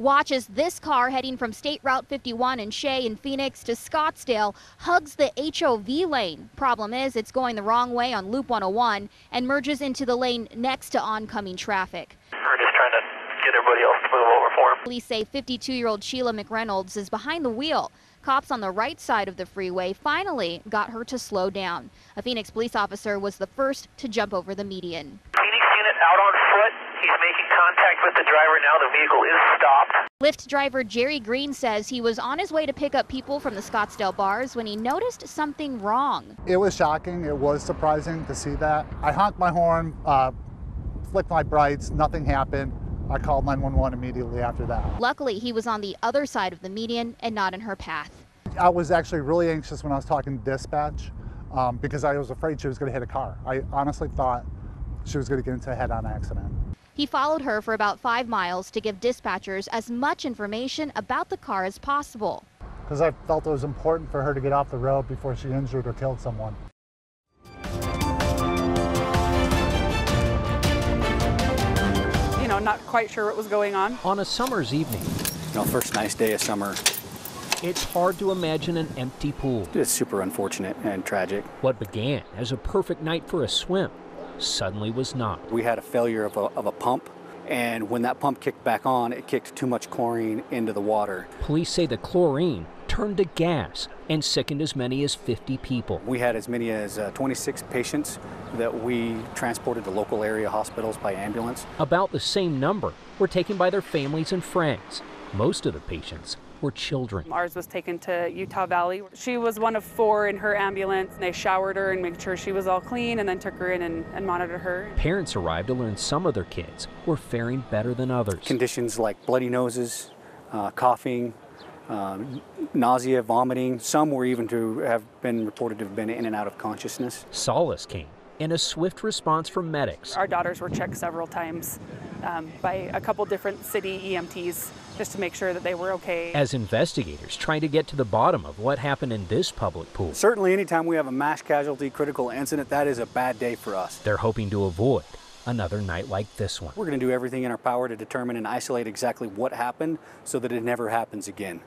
Watch as this car heading from State Route 51 in Shea in Phoenix to Scottsdale hugs the HOV lane. Problem is, it's going the wrong way on Loop 101 and merges into the lane next to oncoming traffic. We're just trying to get everybody else to move over for him. Police say 52-year-old Sheila McReynolds is behind the wheel. Cops on the right side of the freeway finally got her to slow down. A Phoenix police officer was the first to jump over the median. Phoenix unit out on foot. He's making contact with the driver now. The vehicle is stopped. Lyft driver Jerry Green says he was on his way to pick up people from the Scottsdale bars when he noticed something wrong. It was shocking. It was surprising to see that. I honked my horn, flicked my brights, nothing happened. I called 911 immediately after that. Luckily, he was on the other side of the median and not in her path. I was actually really anxious when I was talking to dispatch because I was afraid she was going to hit a car. I honestly thought she was going to get into a head-on accident. He followed her for about 5 miles to give dispatchers as much information about the car as possible. Because I felt it was important for her to get off the road before she injured or killed someone. Not quite sure what was going on. On a summer's evening, First nice day of summer. It's hard to imagine an empty pool. It's super unfortunate and tragic. What began as a perfect night for a swim suddenly was not. We had a failure of a pump, and when that pump kicked back on, it kicked too much chlorine into the water. Police say the chlorine turned to gas and sickened as many as 50 people. We had as many as 26 patients that we transported to local area hospitals by ambulance. About the same number were taken by their families and friends. Most of the patients were children. Ours was taken to Utah Valley. She was one of 4 in her ambulance. They showered her and made sure she was all clean and then took her in and monitored her. Parents arrived to learn some of their kids were faring better than others. Conditions like bloody noses, coughing, nausea, vomiting. Some were even to have been reported to have been in and out of consciousness. Solace came in a swift response from medics. Our daughters were checked several times by a couple different city EMTs just to make sure that they were okay. As investigators try to get to the bottom of what happened in this public pool. Certainly anytime we have a mass casualty critical incident, that is a bad day for us. They're hoping to avoid another night like this one. We're going to do everything in our power to determine and isolate exactly what happened so that it never happens again.